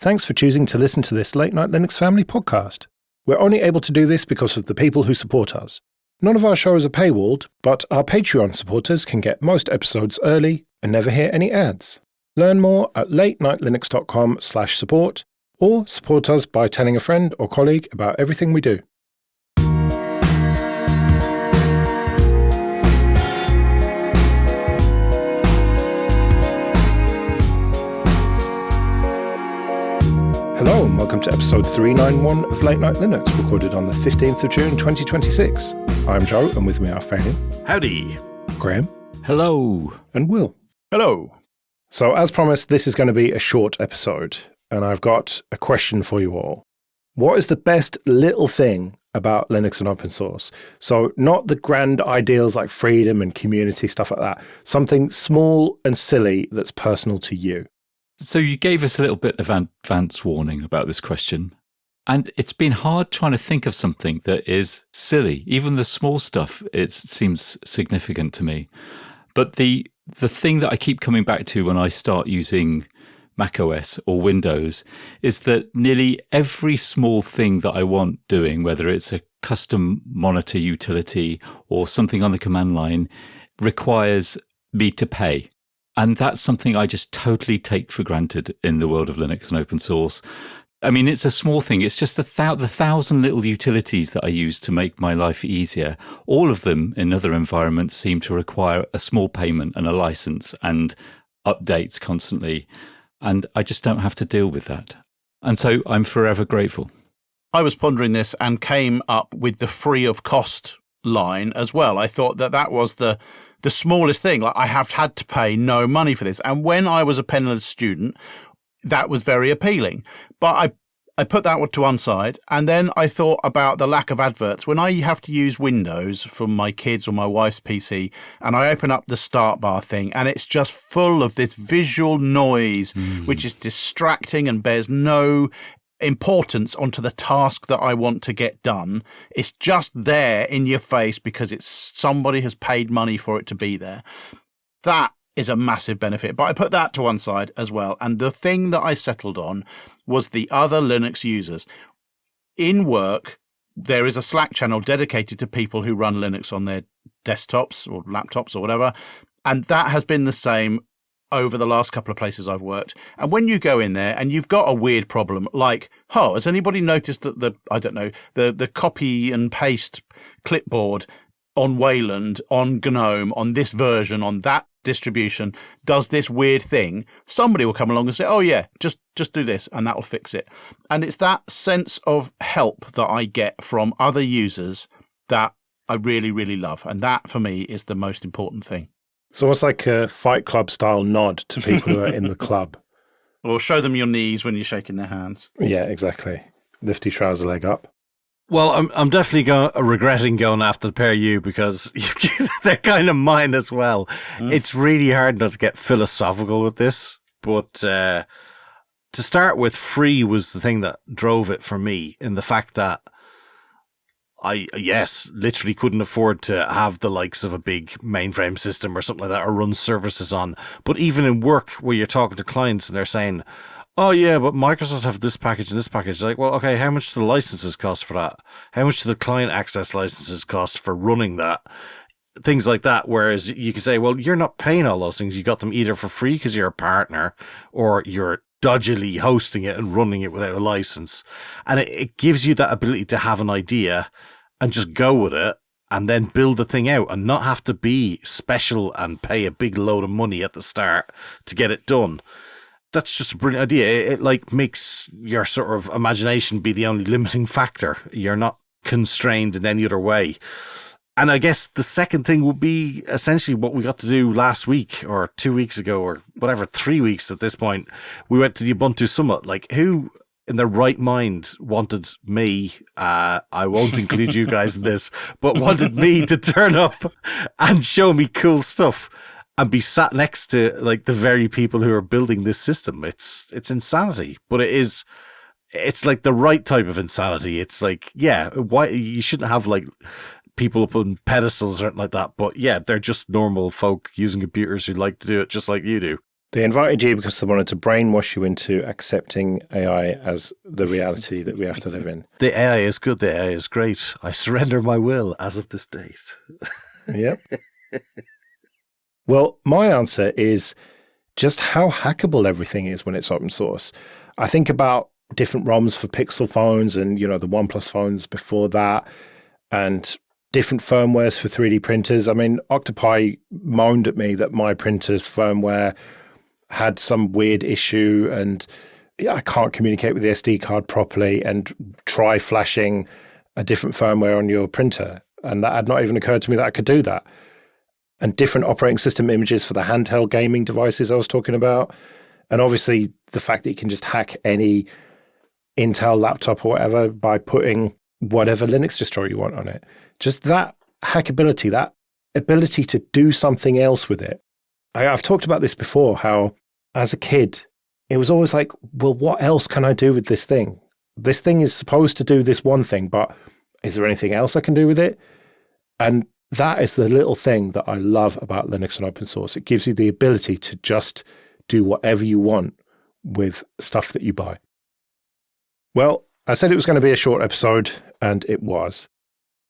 Thanks for choosing to listen to this Late Night Linux Family podcast. We're only able to do this because of the people who support us. None of our shows are paywalled, but our Patreon supporters can get most episodes early and never hear any ads. Learn more at latenightlinux.com/support or support us by telling a friend or colleague about everything we do. Hello and welcome to episode 391 of Late Night Linux, recorded on the 15th of June 2026. I'm Joe, and with me are Fanny. Howdy. Graham. Hello. And Will. Hello. So as promised, this is going to be a short episode, and I've got a question for you all. What is the best little thing about Linux and open source? So not the grand ideals like freedom and community, stuff like that. Something small and silly that's personal to you. So you gave us a little bit of advance warning about this question, and it's been hard trying to think of something that is silly. Even the small stuff, it seems significant to me. But the thing that I keep coming back to when I start using macOS or Windows is that nearly every small thing that I want doing, whether it's a custom monitor utility or something on the command line, requires me to pay. And that's something I just totally take for granted in the world of Linux and open source. I mean, it's a small thing. It's just the thousand little utilities that I use to make my life easier. All of them in other environments seem to require a small payment and a license and updates constantly. And I just don't have to deal with that. And so I'm forever grateful. I was pondering this and came up with the free of cost line as well. I thought that was the smallest thing. Like, I have had to pay no money for this. And when I was a penniless student, that was very appealing. But I put that one to one side. And then I thought about the lack of adverts. When I have to use Windows for my kids or my wife's PC, and I open up the start bar thing, and it's just full of this visual noise, which is distracting and bears no importance onto the task that I want to get done. It's just there in your face because somebody has paid money for it to be there. That is a massive benefit. But I put that to one side as well. And the thing that I settled on was the other Linux users. In work, there is a Slack channel dedicated to people who run Linux on their desktops or laptops or whatever. And that has been the same over the last couple of places I've worked. And when you go in there and you've got a weird problem, like, has anybody noticed that the copy and paste clipboard on Wayland, on GNOME, on this version, on that distribution, does this weird thing? Somebody will come along and say, oh yeah, just do this, and that will fix it. And it's that sense of help that I get from other users that I really, really love. And that, for me, is the most important thing. So it's like a Fight Club style nod to people who are in the club. Or show them your knees when you're shaking their hands. Yeah, exactly. Lift your trouser leg up. Well, I'm definitely regretting going after the pair of you because they're kind of mine as well. It's really hard not to get philosophical with this, but to start with, free was the thing that drove it for me, in the fact that I literally couldn't afford to have the likes of a big mainframe system or something like that or run services on. But even in work where you're talking to clients and they're saying, oh yeah, but Microsoft have this package and this package. Like, well, okay, how much do the licenses cost for that? How much do the client access licenses cost for running that? Things like that. Whereas you can say, well, you're not paying all those things. You got them either for free because you're a partner, or you're dodgily hosting it and running it without a license. And it gives you that ability to have an idea and just go with it and then build the thing out and not have to be special and pay a big load of money at the start to get it done. That's just a brilliant idea. It like makes your sort of imagination be the only limiting factor. You're not constrained in any other way. And I guess the second thing would be essentially what we got to do last week or 2 weeks ago or whatever, 3 weeks at this point. We went to the Ubuntu Summit. Like, who in their right mind wanted me, I won't include you guys in this, but wanted me to turn up and show me cool stuff and be sat next to like the very people who are building this system? It's insanity, but it's like the right type of insanity. It's like, yeah, why you shouldn't have like people up on pedestals or anything like that. But yeah, they're just normal folk using computers who like to do it just like you do. They invited you because they wanted to brainwash you into accepting AI as the reality that we have to live in. The AI is good. The AI is great. I surrender my will as of this date. Yep. Well, my answer is just how hackable everything is when it's open source. I think about different ROMs for Pixel phones and, the OnePlus phones before that, and different firmwares for 3D printers. I mean, Octopi moaned at me that my printer's firmware had some weird issue and I can't communicate with the SD card properly, and try flashing a different firmware on your printer. And that had not even occurred to me that I could do that. And different operating system images for the handheld gaming devices I was talking about. And obviously the fact that you can just hack any Intel laptop or whatever by putting whatever Linux distro you want on it. Just that hackability, that ability to do something else with it. I've talked about this before, how as a kid, it was always like, well, what else can I do with this thing? This thing is supposed to do this one thing, but is there anything else I can do with it? And that is the little thing that I love about Linux and open source. It gives you the ability to just do whatever you want with stuff that you buy. Well, I said it was going to be a short episode, and it was.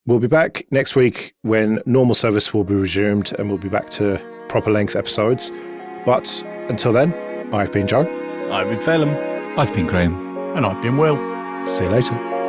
We'll be back next week when normal service will be resumed, and we'll be back to proper length episodes. But until then, I've been Joe. I've been Phelim. I've been Graham. And I've been Will. See you later.